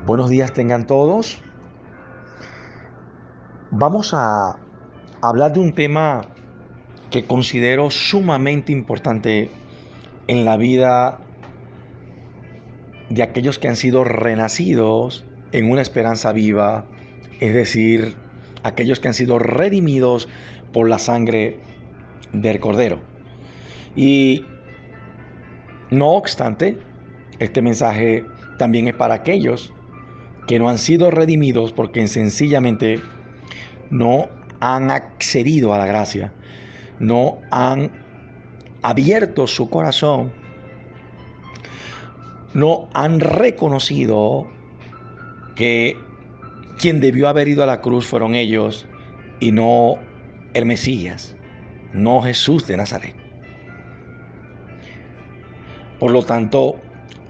Buenos días tengan todos. Vamos a hablar de un tema que considero sumamente importante en la vida de aquellos que han sido renacidos en una esperanza viva, es decir, aquellos que han sido redimidos por la sangre del Cordero. Y no obstante, este mensaje también es para aquellos que no han sido redimidos porque sencillamente no han accedido a la gracia, no han abierto su corazón, no han reconocido que quien debió haber ido a la cruz fueron ellos y no el Mesías, no Jesús de Nazaret. Por lo tanto,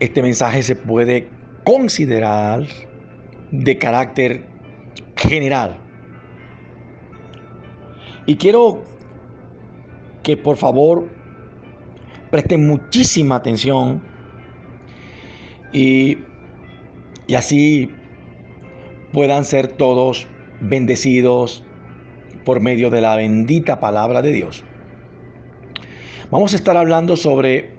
este mensaje se puede considerar de carácter general. Y quiero que por favor presten muchísima atención y así puedan ser todos bendecidos por medio de la bendita palabra de Dios. Vamos a estar hablando sobre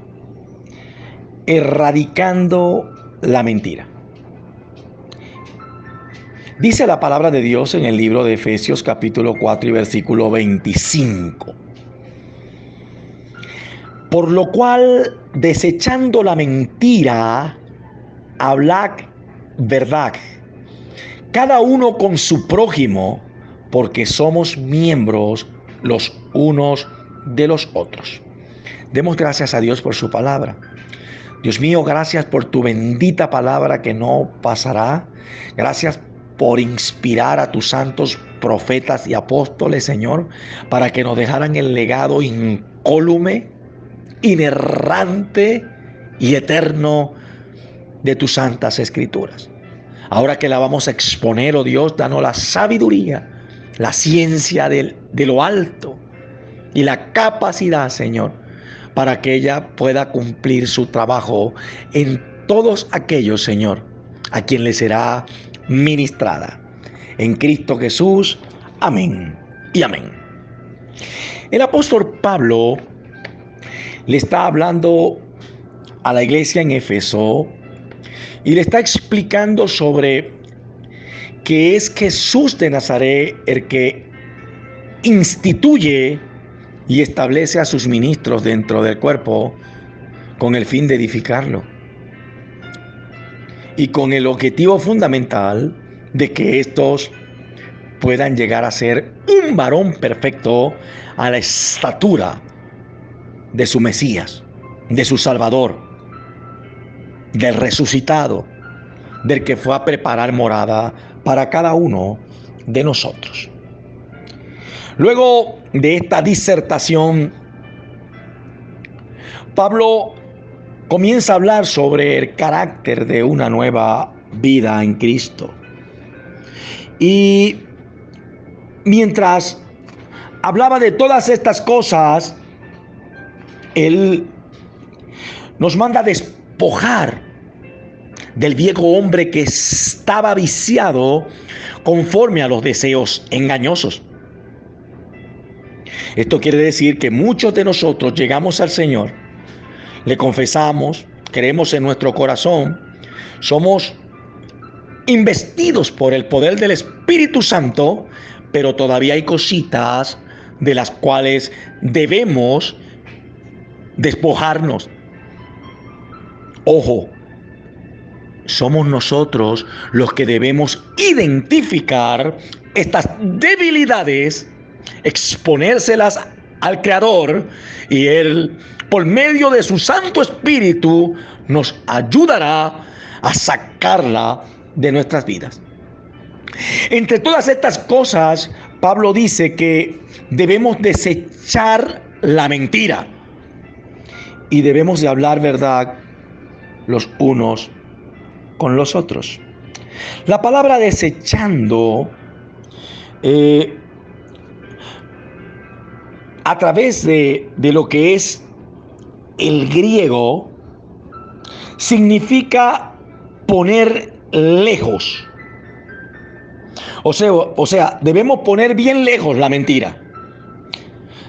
erradicando la mentira. Dice la palabra de Dios en el libro de Efesios capítulo 4 y versículo 25. Por lo cual, desechando la mentira, hablad verdad, cada uno con su prójimo, porque somos miembros los unos de los otros. Demos gracias a Dios por su palabra. Dios mío, gracias por tu bendita palabra que no pasará. Gracias por inspirar a tus santos profetas y apóstoles, Señor, para que nos dejaran el legado incólume, inerrante y eterno de tus santas escrituras. Ahora que la vamos a exponer, oh Dios, danos la sabiduría, la ciencia de lo alto y la capacidad, Señor, para que ella pueda cumplir su trabajo en todos aquellos, Señor, a quien le será ministrada. En Cristo Jesús, amén y amén. El apóstol Pablo le está hablando a la iglesia en Éfeso y le está explicando sobre que es Jesús de Nazaret el que instituye y establece a sus ministros dentro del cuerpo con el fin de edificarlo y con el objetivo fundamental de que estos puedan llegar a ser un varón perfecto a la estatura de su Mesías, de su Salvador, del resucitado, del que fue a preparar morada para cada uno de nosotros. Luego de esta disertación, Pablo comienza a hablar sobre el carácter de una nueva vida en Cristo. Y mientras hablaba de todas estas cosas, él nos manda a despojar del viejo hombre que estaba viciado conforme a los deseos engañosos. Esto quiere decir que muchos de nosotros llegamos al Señor, le confesamos, creemos en nuestro corazón, somos investidos por el poder del Espíritu Santo, pero todavía hay cositas de las cuales debemos despojarnos. Ojo, somos nosotros los que debemos identificar estas debilidades, exponérselas al Creador, y Él, por medio de su Santo Espíritu, nos ayudará a sacarla de nuestras vidas. Entre todas estas cosas, Pablo dice que debemos desechar la mentira y debemos de hablar verdad los unos con los otros. La palabra desechando a través de lo que es el griego significa poner lejos. O sea, debemos poner bien lejos la mentira.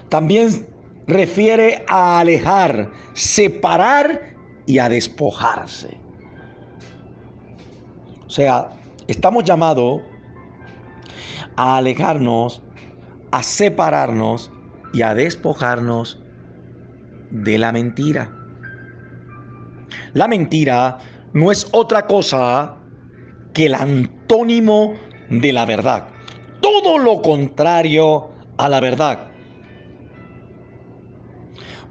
También refiere a alejar, separar y a despojarse. O sea, estamos llamados a alejarnos, a separarnos y a despojarnos de la mentira. La mentira no es otra cosa que el antónimo de la verdad. Todo lo contrario a la verdad.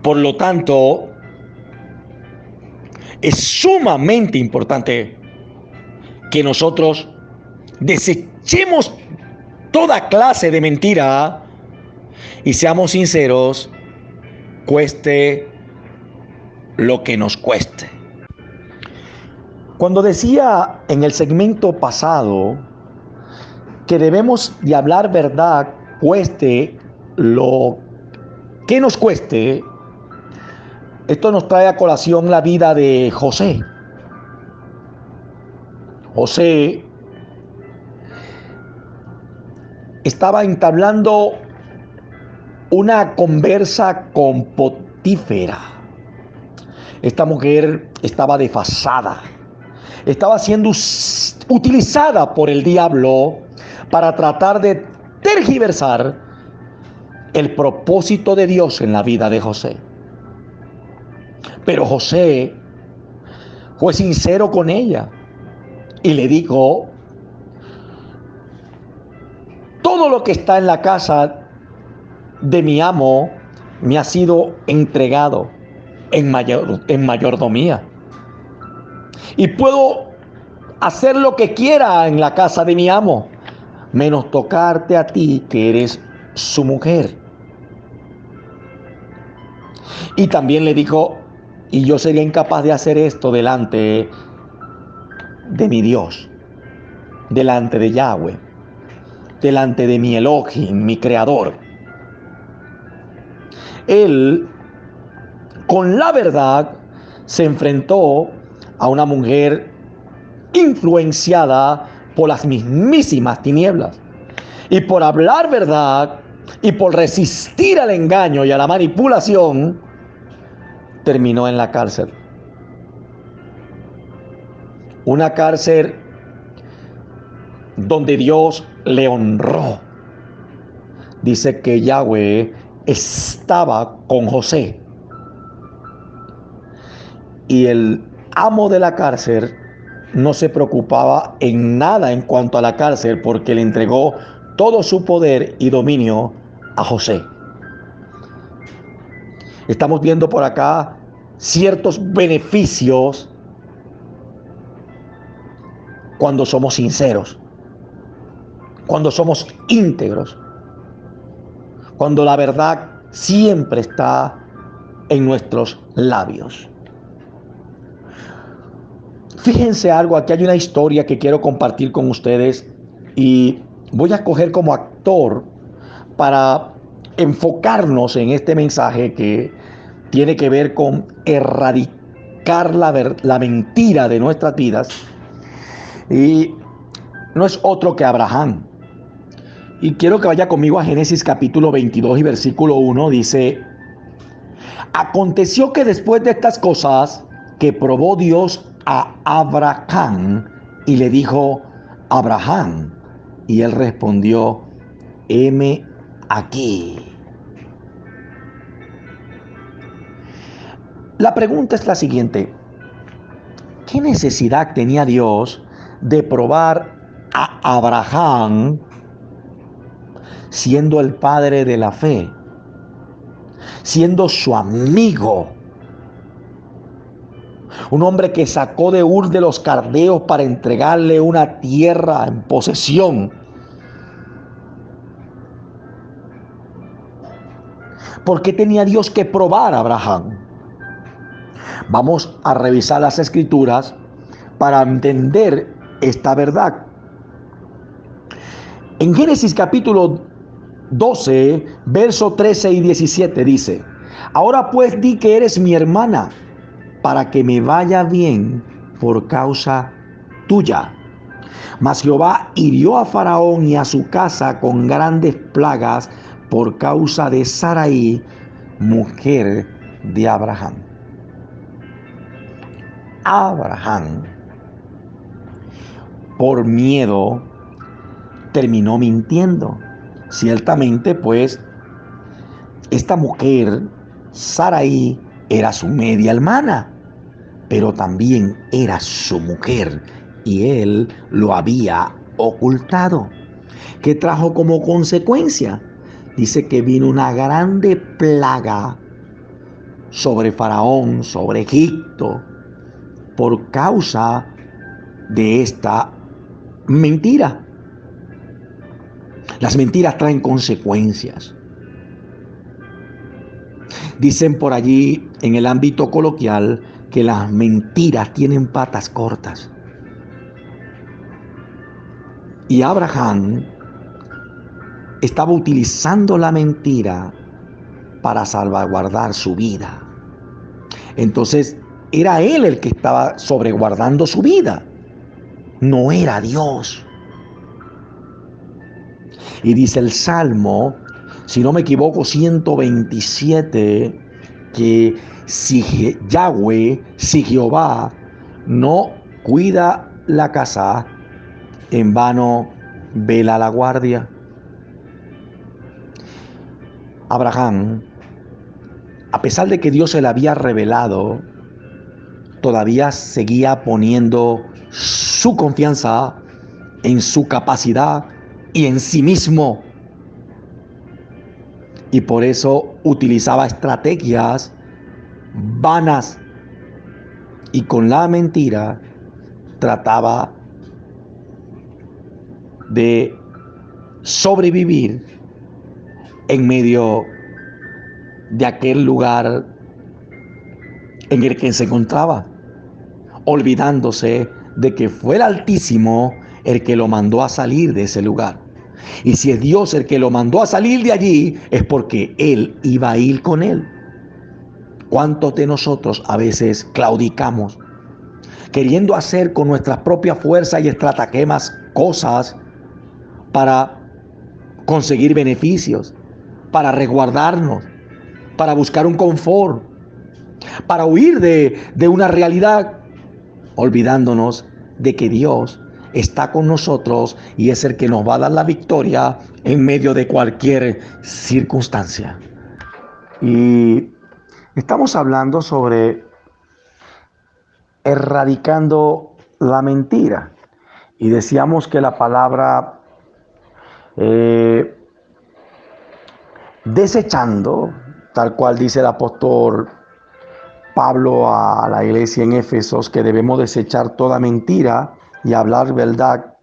Por lo tanto, es sumamente importante que nosotros desechemos toda clase de mentira y seamos sinceros, cueste lo que nos cueste. Cuando decía en el segmento pasado que debemos de hablar verdad, cueste lo que nos cueste, esto nos trae a colación la vida de José. José estaba entablando una conversa con Potifera. Esta mujer estaba desfasada, estaba siendo utilizada por el diablo para tratar de tergiversar el propósito de Dios en la vida de José. Pero José fue sincero con ella y le dijo: todo lo que está en la casa de mi amo me ha sido entregado en mayordomía. Y puedo hacer lo que quiera en la casa de mi amo, menos tocarte a ti, que eres su mujer. Y también le dijo: y yo sería incapaz de hacer esto delante de mi Dios, delante de Yahweh, delante de mi Elohim, mi creador. Él, con la verdad, se enfrentó a una mujer influenciada por las mismísimas tinieblas. Y por hablar verdad y por resistir al engaño y a la manipulación, terminó en la cárcel. Una cárcel donde Dios le honró. Dice que Yahweh estaba con José. Y el amo de la cárcel no se preocupaba en nada en cuanto a la cárcel, porque le entregó todo su poder y dominio a José. Estamos viendo por acá ciertos beneficios cuando somos sinceros, cuando somos íntegros, cuando la verdad siempre está en nuestros labios. Fíjense algo, aquí hay una historia que quiero compartir con ustedes y voy a escoger como actor para enfocarnos en este mensaje que tiene que ver con erradicar la mentira de nuestras vidas. Y no es otro que Abraham. Y quiero que vaya conmigo a Génesis capítulo 22 y versículo 1. Dice: aconteció que después de estas cosas, que probó Dios a Abraham y le dijo: Abraham. Y él respondió: heme aquí. La pregunta es la siguiente: ¿qué necesidad tenía Dios de probar a Abraham siendo el padre de la fe, siendo su amigo? Un hombre que sacó de Ur de los Caldeos para entregarle una tierra en posesión. ¿Por qué tenía Dios que probar a Abraham? Vamos a revisar las escrituras para entender esta verdad. En Génesis capítulo 12, verso 13 y 17 dice: ahora pues di que eres mi hermana, para que me vaya bien por causa tuya. Mas Jehová hirió a Faraón y a su casa con grandes plagas por causa de Sarai, mujer de Abraham. Abraham, por miedo, terminó mintiendo. Ciertamente, pues, esta mujer, Sarai, era su media hermana, pero también era su mujer y él lo había ocultado. ¿Qué trajo como consecuencia? Dice que vino una grande plaga sobre Faraón, sobre Egipto, por causa de esta mentira. Las mentiras traen consecuencias. Dicen por allí en el ámbito coloquial que las mentiras tienen patas cortas. Y Abraham estaba utilizando la mentira para salvaguardar su vida. Entonces era él el que estaba sobreguardando su vida, no era Dios. Y dice el Salmo, si no me equivoco, 127, que si Yahweh, si Jehová no cuida la casa, en vano vela la guardia. Abraham, a pesar de que Dios se le había revelado, todavía seguía poniendo su confianza en su capacidad y en sí mismo. Y por eso utilizaba estrategias vanas y con la mentira trataba de sobrevivir en medio de aquel lugar en el que se encontraba, olvidándose de que fue el Altísimo el que lo mandó a salir de ese lugar. Y si es Dios el que lo mandó a salir de allí, es porque Él iba a ir con él. ¿Cuántos de nosotros a veces claudicamos, queriendo hacer con nuestras propias fuerzas y estratagemas cosas para conseguir beneficios, para resguardarnos, para buscar un confort, para huir de una realidad, olvidándonos de que Dios está con nosotros y es el que nos va a dar la victoria en medio de cualquier circunstancia? Y estamos hablando sobre erradicando la mentira. Y decíamos que la palabra desechando, tal cual dice el apóstol Pablo a la iglesia en Éfesos, que debemos desechar toda mentira y hablar verdad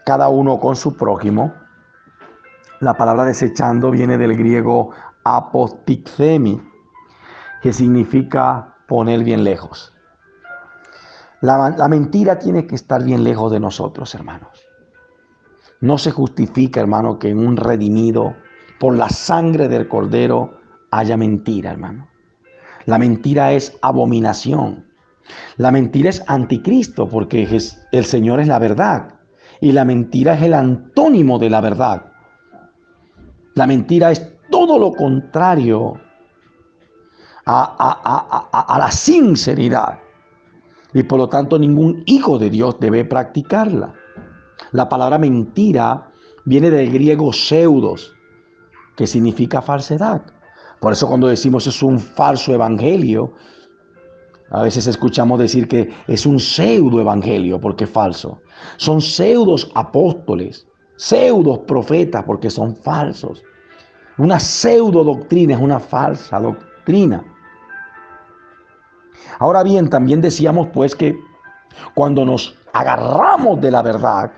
cada uno con su prójimo. La palabra desechando viene del griego apostiksemi, que significa poner bien lejos. La mentira tiene que estar bien lejos de nosotros, hermanos. No se justifica, hermano, que en un redimido por la sangre del Cordero haya mentira, hermano. La mentira es abominación. La mentira es anticristo, porque el Señor es la verdad. Y la mentira es el antónimo de la verdad. La mentira es todo lo contrario a la sinceridad. Y por lo tanto ningún hijo de Dios debe practicarla. La palabra mentira viene del griego pseudos, que significa falsedad. Por eso cuando decimos es un falso evangelio, a veces escuchamos decir que es un pseudo evangelio porque es falso. Son pseudos apóstoles, pseudos profetas porque son falsos. Una pseudo doctrina es una falsa doctrina. Ahora bien, también decíamos pues que cuando nos agarramos de la verdad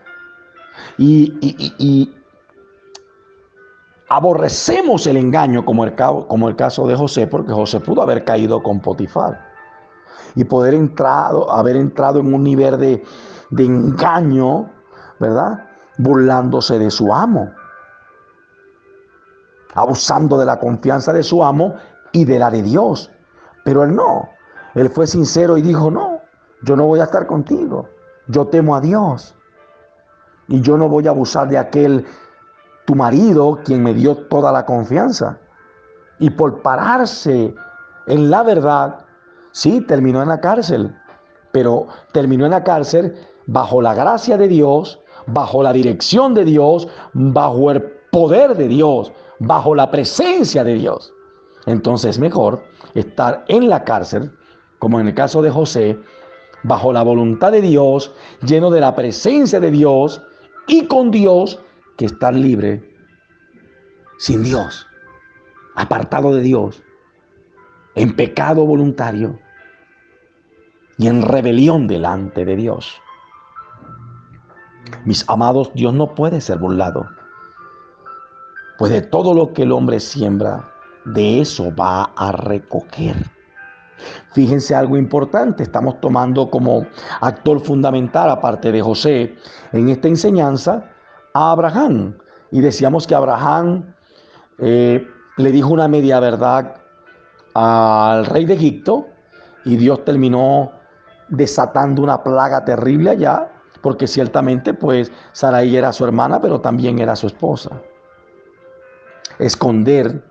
y aborrecemos el engaño, como el caso de José, porque José pudo haber caído con Potifar y haber entrado en un nivel de engaño, ¿verdad? Burlándose de su amo, abusando de la confianza de su amo y de la de Dios. Pero él no. Él fue sincero y dijo, no, yo no voy a estar contigo. Yo temo a Dios y yo no voy a abusar de aquel, tu marido, quien me dio toda la confianza. Y por pararse en la verdad, sí, terminó en la cárcel, pero terminó en la cárcel bajo la gracia de Dios, bajo la dirección de Dios, bajo el poder de Dios, bajo la presencia de Dios. Entonces es mejor estar en la cárcel, como en el caso de José, bajo la voluntad de Dios, lleno de la presencia de Dios y con Dios, que estar libre sin Dios, apartado de Dios, en pecado voluntario y en rebelión delante de Dios. Mis amados, Dios no puede ser burlado, pues de todo lo que el hombre siembra, de eso va a recoger. Fíjense algo importante, estamos tomando como actor fundamental, aparte de José, en esta enseñanza, a Abraham. Y decíamos que Abraham le dijo una media verdad al rey de Egipto y Dios terminó desatando una plaga terrible allá, porque ciertamente pues Sarai era su hermana, pero también era su esposa. Esconder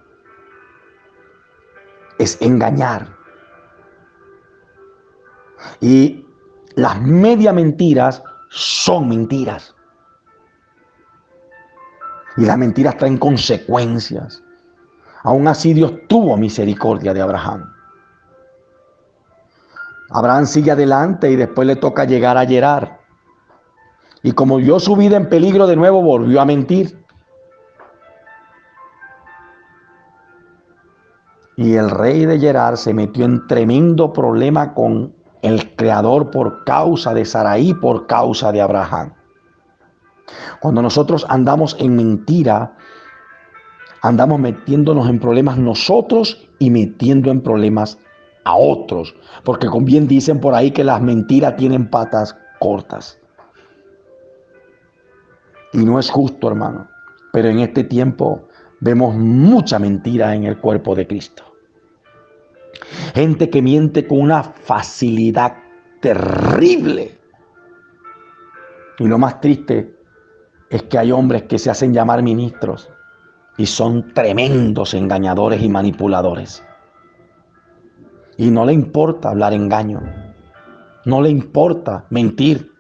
es engañar. Y las media mentiras son mentiras. Y las mentiras traen consecuencias. Aún así Dios tuvo misericordia de Abraham. Abraham sigue adelante y después le toca llegar a Gerar. Y como vio su vida en peligro de nuevo, volvió a mentir. Y el rey de Gerar se metió en tremendo problema con el Creador por causa de Sarai, por causa de Abraham. Cuando nosotros andamos en mentira, andamos metiéndonos en problemas nosotros y metiendo en problemas a otros. Porque como bien dicen por ahí que las mentiras tienen patas cortas. Y no es justo, hermano. Pero en este tiempo vemos mucha mentira en el cuerpo de Cristo. Gente que miente con una facilidad terrible. Y lo más triste es que hay hombres que se hacen llamar ministros y son tremendos engañadores y manipuladores. Y no le importa hablar engaño. No le importa mentir.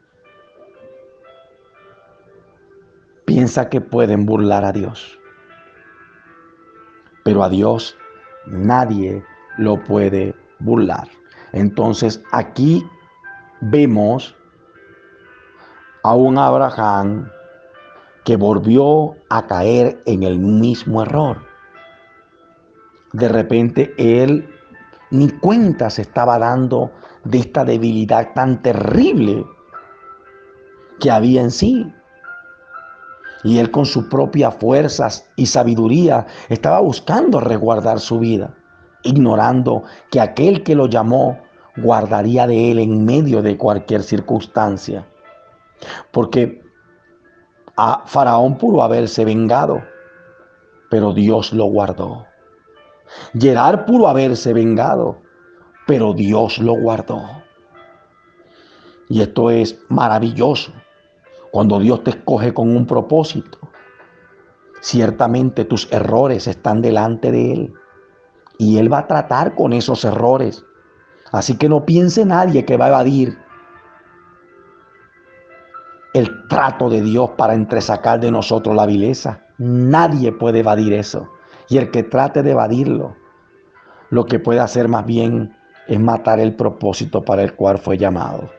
Piensa que pueden burlar a Dios. Pero a Dios nadie lo puede burlar. Entonces aquí vemos a un Abraham que volvió a caer en el mismo error. De repente él ni cuenta se estaba dando de esta debilidad tan terrible que había en sí. Y él con sus propias fuerzas y sabiduría estaba buscando resguardar su vida, ignorando que aquel que lo llamó guardaría de él en medio de cualquier circunstancia. Porque a Faraón pudo haberse vengado, pero Dios lo guardó. Gerar pudo haberse vengado, pero Dios lo guardó. Y esto es maravilloso. Cuando Dios te escoge con un propósito, ciertamente tus errores están delante de Él. Y Él va a tratar con esos errores. Así que no piense nadie que va a evadir el trato de Dios para entresacar de nosotros la vileza. Nadie puede evadir eso. Y el que trate de evadirlo, lo que puede hacer más bien es matar el propósito para el cual fue llamado.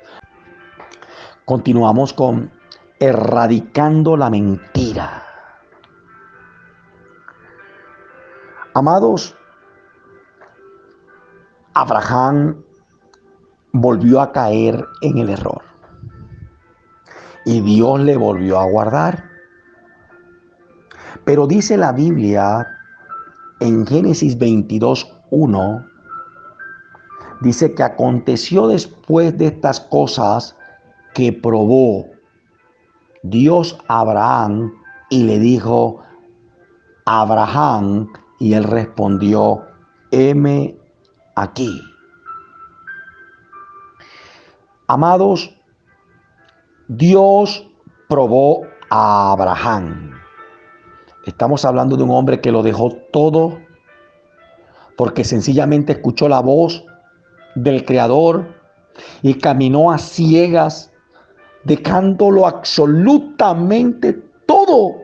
Continuamos con erradicando la mentira. Amados, Abraham volvió a caer en el error y Dios le volvió a guardar. Pero dice la Biblia en Génesis 22:1, dice que aconteció después de estas cosas que probó Dios a Abraham y le dijo: Abraham, y él respondió: heme aquí. Amados, Dios probó a Abraham. Estamos hablando de un hombre que lo dejó todo porque sencillamente escuchó la voz del Creador y caminó a ciegas, dejándolo absolutamente todo.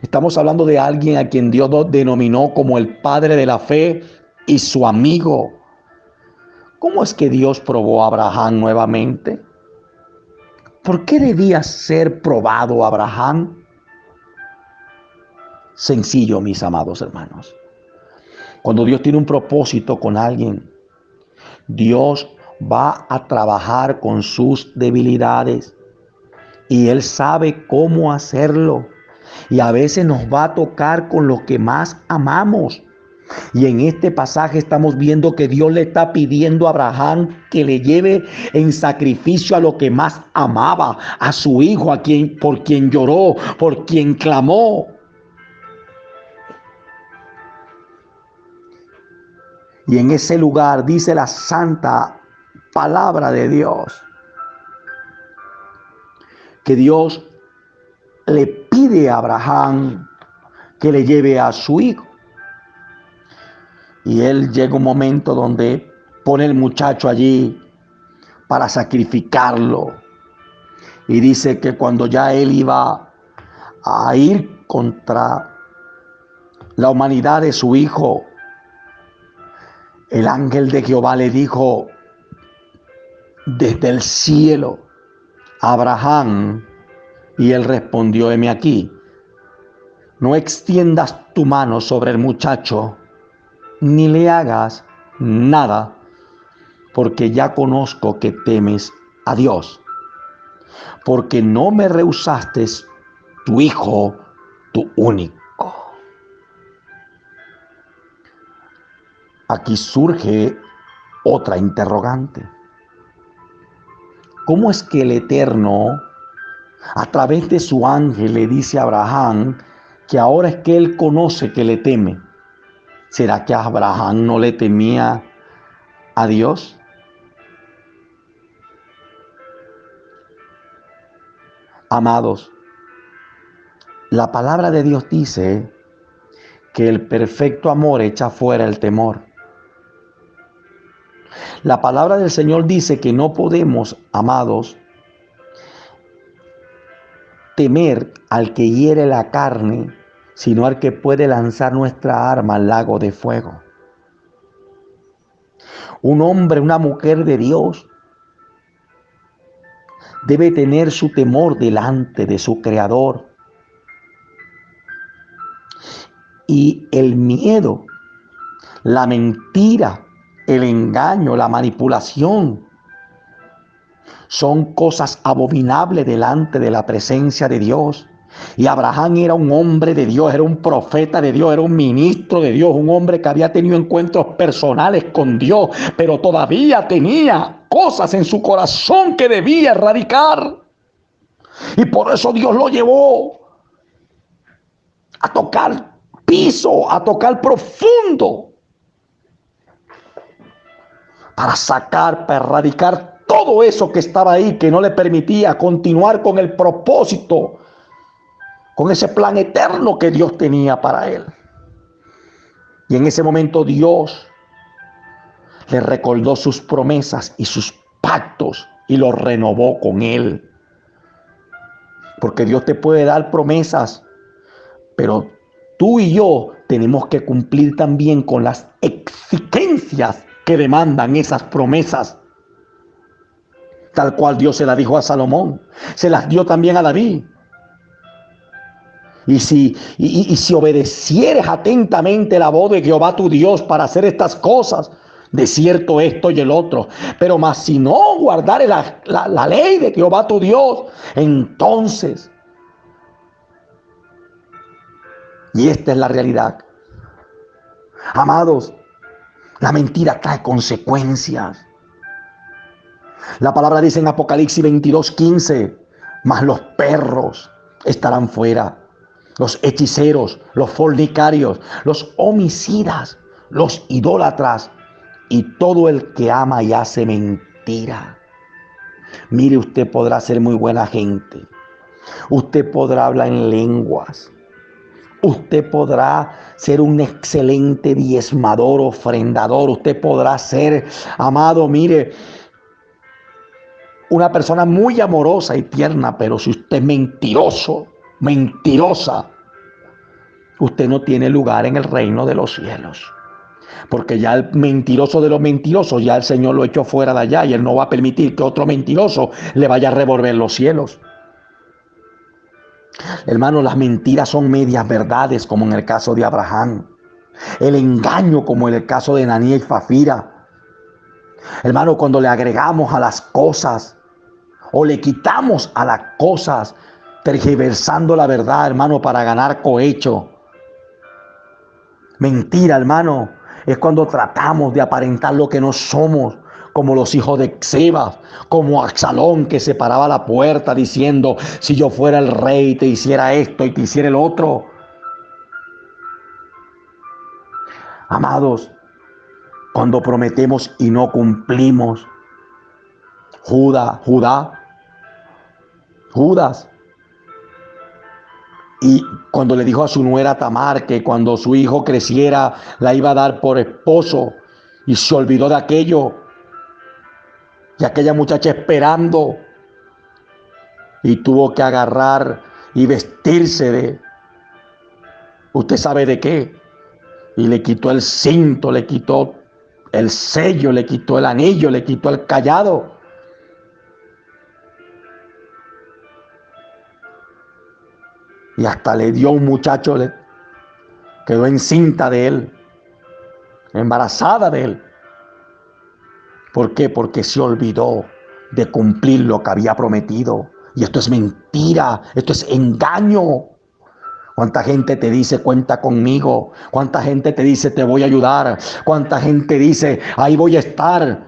Estamos hablando de alguien a quien Dios denominó como el padre de la fe y su amigo. ¿Cómo es que Dios probó a Abraham nuevamente? ¿Por qué debía ser probado Abraham? Sencillo, mis amados hermanos. Cuando Dios tiene un propósito con alguien, Dios va a trabajar con sus debilidades y Él sabe cómo hacerlo. Y a veces nos va a tocar con lo que más amamos. Y en este pasaje estamos viendo que Dios le está pidiendo a Abraham que le lleve en sacrificio a lo que más amaba, a su hijo, por quien lloró, por quien clamó. Y en ese lugar dice la santa palabra de Dios que Dios le pide a Abraham que le lleve a su hijo. Y él llega un momento donde pone el muchacho allí para sacrificarlo. Y dice que cuando ya él iba a ir contra la humanidad de su hijo, el ángel de Jehová le dijo desde el cielo a Abraham, y él respondió: heme aquí, no extiendas tu mano sobre el muchacho, ni le hagas nada, porque ya conozco que temes a Dios, porque no me rehusaste tu hijo, tu único. Aquí surge otra interrogante. ¿Cómo es que el Eterno, a través de su ángel, le dice a Abraham que ahora es que él conoce que le teme? ¿Será que Abraham no le temía a Dios? Amados, la palabra de Dios dice que el perfecto amor echa fuera el temor. La palabra del Señor dice que no podemos, amados, temer al que hiere la carne, sino al que puede lanzar nuestra arma al lago de fuego. Un hombre, una mujer de Dios debe tener su temor delante de su Creador. Y el miedo, la mentira, el engaño, la manipulación son cosas abominables delante de la presencia de Dios. Y Abraham era un hombre de Dios, era un profeta de Dios, era un ministro de Dios, un hombre que había tenido encuentros personales con Dios, pero todavía tenía cosas en su corazón que debía erradicar. Y por eso Dios lo llevó a tocar piso, a tocar profundo, para sacar, para erradicar todo eso que estaba ahí, que no le permitía continuar con el propósito, con ese plan eterno que Dios tenía para él. Y en ese momento Dios le recordó sus promesas y sus pactos y los renovó con él. Porque Dios te puede dar promesas, pero tú y yo tenemos que cumplir también con las exigencias que demandan esas promesas. Tal cual Dios se las dijo a Salomón, se las dio también a David. Y si obedecieres atentamente la voz de Jehová tu Dios para hacer estas cosas, de cierto esto y el otro. Pero más si no guardares la ley de Jehová tu Dios, entonces, y esta es la realidad, amados, la mentira trae consecuencias. La palabra dice en Apocalipsis 22:15, mas los perros estarán fuera, los hechiceros, los fornicarios, los homicidas, los idólatras y todo el que ama y hace mentira. Mire, usted podrá ser muy buena gente. Usted podrá hablar en lenguas. Usted podrá ser un excelente diezmador, ofrendador. Usted podrá ser, amado, mire, una persona muy amorosa y tierna, pero si usted es mentiroso, mentirosa, usted no tiene lugar en el reino de los cielos. Porque ya el mentiroso de los mentirosos, ya el Señor lo echó fuera de allá y Él no va a permitir que otro mentiroso le vaya a revolver los cielos. Hermano, las mentiras son medias verdades, como en el caso de Abraham. El engaño, como en el caso de Ananías y Zafira. Hermano, cuando le agregamos a las cosas o le quitamos a las cosas, tergiversando la verdad, hermano, para ganar cohecho. Mentira, hermano, es cuando tratamos de aparentar lo que no somos, como los hijos de Zebas, como Absalón, que se paraba a la puerta diciendo: si yo fuera el rey, te hiciera esto y te hiciera el otro. Amados, cuando prometemos y no cumplimos, Judas, y cuando le dijo a su nuera Tamar que cuando su hijo creciera la iba a dar por esposo, y se olvidó de aquello, y aquella muchacha esperando, y tuvo que agarrar y vestirse de, usted sabe de qué, y le quitó el cinto, le quitó el sello, le quitó el anillo, le quitó el cayado. Y hasta le dio un muchacho, le quedó encinta de él, embarazada de él. ¿Por qué? Porque se olvidó de cumplir lo que había prometido. Y esto es mentira, esto es engaño. ¿Cuánta gente te dice cuenta conmigo? ¿Cuánta gente te dice te voy a ayudar? ¿Cuánta gente dice ahí voy a estar?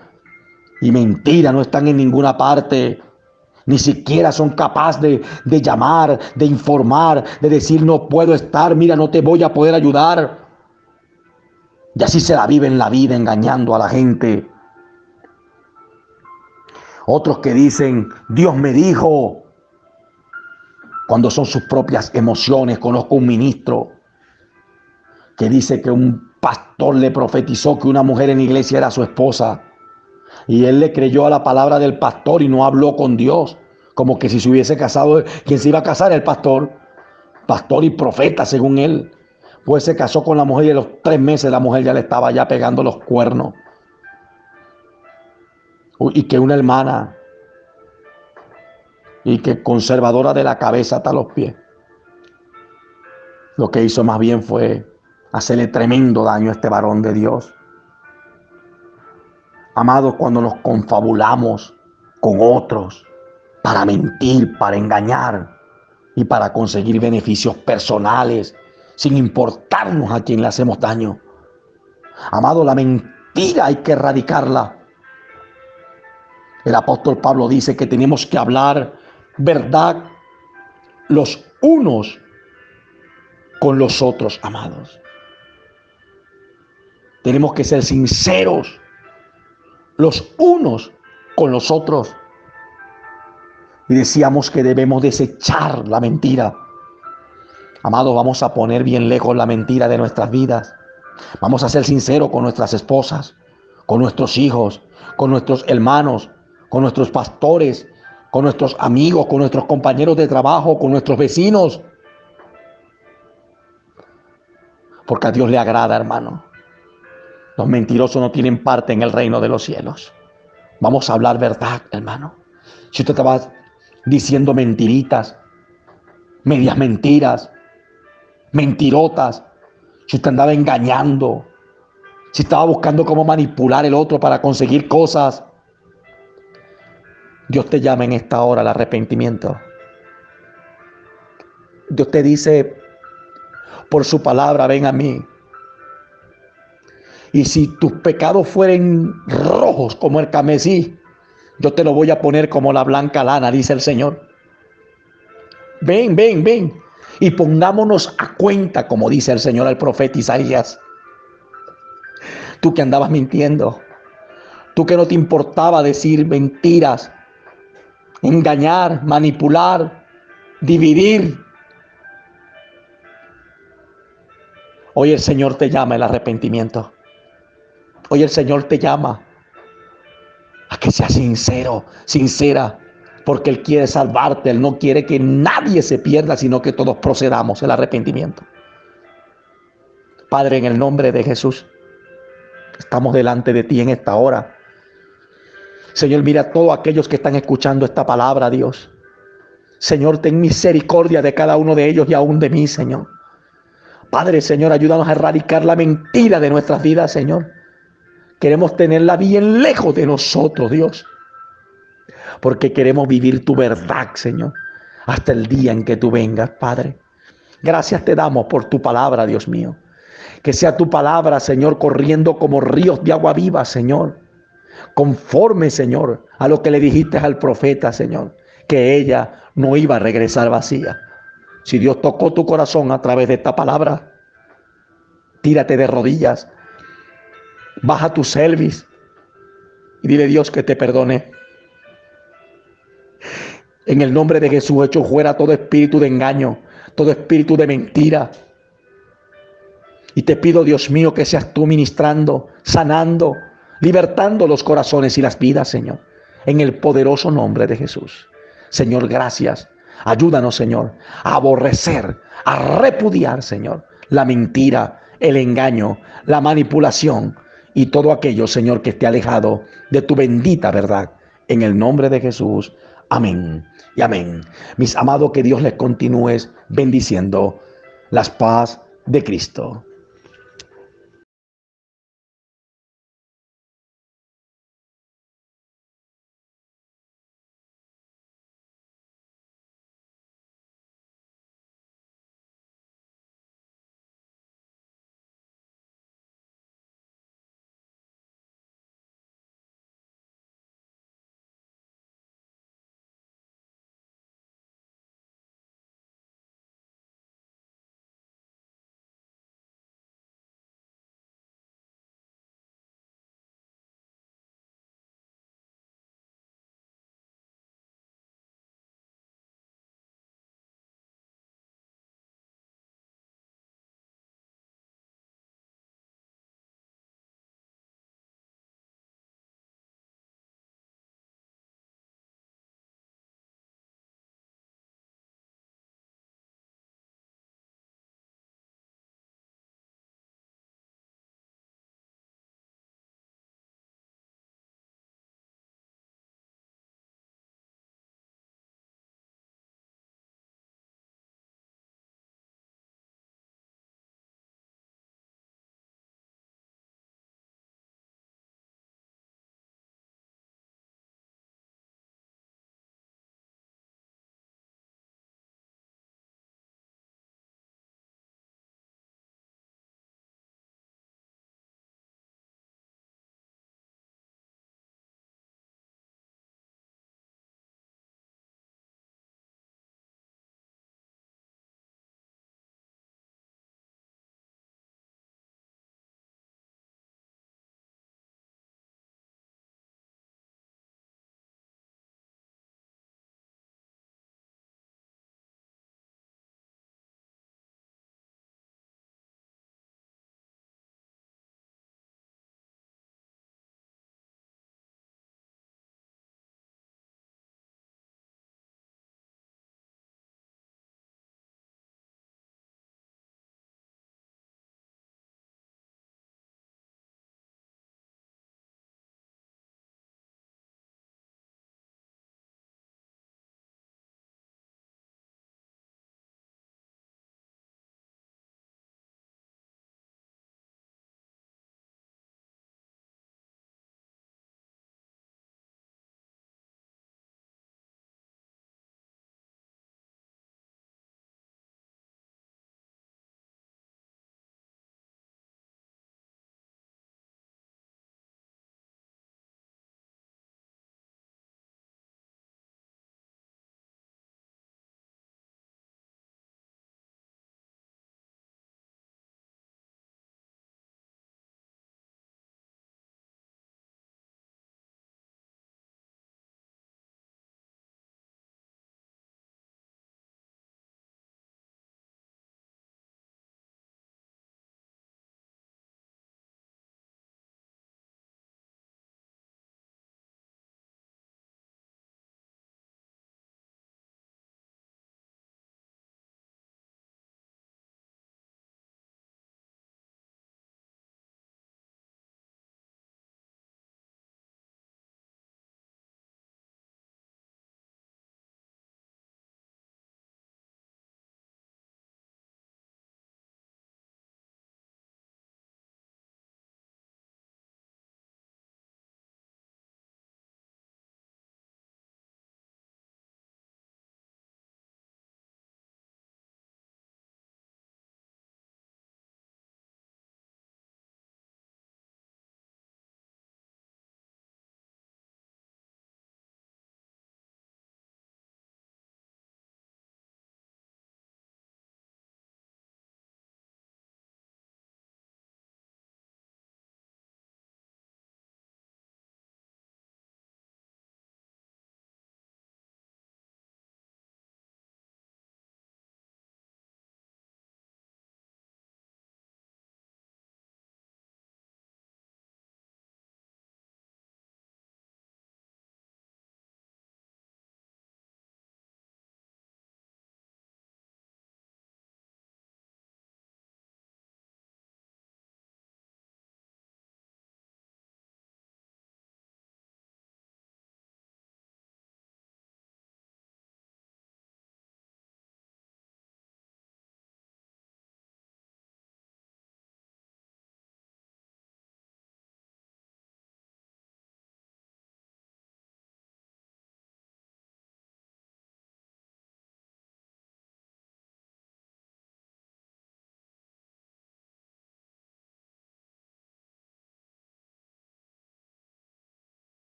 Y mentira, no están en ninguna parte. Ni siquiera son capaces de llamar, de informar, de decir no puedo estar, mira, no te voy a poder ayudar. Y así se la viven la vida engañando a la gente. Otros que dicen Dios me dijo, cuando son sus propias emociones. Conozco un ministro que dice que un pastor le profetizó que una mujer en la iglesia era su esposa. Y él le creyó a la palabra del pastor y no habló con Dios. Como que si se hubiese casado, quien se iba a casar era el pastor. Pastor y profeta según él. Pues se casó con la mujer y a los 3 meses la mujer ya le estaba ya pegando los cuernos. Y que una hermana, y que conservadora de la cabeza hasta los pies, lo que hizo más bien fue hacerle tremendo daño a este varón de Dios. Amados, cuando nos confabulamos con otros para mentir, para engañar y para conseguir beneficios personales, sin importarnos a quién le hacemos daño. Amado, la mentira hay que erradicarla. El apóstol Pablo dice que tenemos que hablar verdad los unos con los otros, amados. Tenemos que ser sinceros los unos con los otros. Y decíamos que debemos desechar la mentira. Amados, vamos a poner bien lejos la mentira de nuestras vidas. Vamos a ser sinceros con nuestras esposas, con nuestros hijos, con nuestros hermanos, con nuestros pastores, con nuestros amigos, con nuestros compañeros de trabajo, con nuestros vecinos. Porque a Dios le agrada, hermano. Los mentirosos no tienen parte en el reino de los cielos. Vamos a hablar verdad, hermano. Si usted estaba diciendo mentiritas, medias mentiras, mentirotas, si usted andaba engañando, si estaba buscando cómo manipular el otro para conseguir cosas, Dios te llama en esta hora al arrepentimiento. Dios te dice por su palabra, ven a mí. Y si tus pecados fueren rojos como el carmesí, yo te lo voy a poner como la blanca lana, dice el Señor. Ven, ven, ven. Y pongámonos a cuenta, como dice el Señor al profeta Isaías. Tú que andabas mintiendo, tú que no te importaba decir mentiras, engañar, manipular, dividir. Hoy el Señor te llama al arrepentimiento. Hoy el Señor te llama a que seas sincero, sincera, porque Él quiere salvarte. Él no quiere que nadie se pierda, sino que todos procedamos al arrepentimiento. Padre, en el nombre de Jesús, estamos delante de ti en esta hora. Señor, mira a todos aquellos que están escuchando esta palabra, Dios. Señor, ten misericordia de cada uno de ellos y aún de mí, Señor. Padre, Señor, ayúdanos a erradicar la mentira de nuestras vidas, Señor. Queremos tenerla bien lejos de nosotros, Dios. Porque queremos vivir tu verdad, Señor, hasta el día en que tú vengas, Padre. Gracias te damos por tu palabra, Dios mío. Que sea tu palabra, Señor, corriendo como ríos de agua viva, Señor. Conforme, Señor, a lo que le dijiste al profeta, Señor, que ella no iba a regresar vacía. Si Dios tocó tu corazón a través de esta palabra, tírate de rodillas, baja tu cerviz y dile a Dios que te perdone. En el nombre de Jesús, echo fuera todo espíritu de engaño, todo espíritu de mentira. Y te pido, Dios mío, que seas tú ministrando, sanando, libertando los corazones y las vidas, Señor. En el poderoso nombre de Jesús. Señor, gracias. Ayúdanos, Señor, a aborrecer, a repudiar, Señor, la mentira, el engaño, la manipulación y todo aquello, Señor, que esté alejado de tu bendita verdad. En el nombre de Jesús. Amén y amén. Mis amados, que Dios les continúe bendiciendo. La paz de Cristo.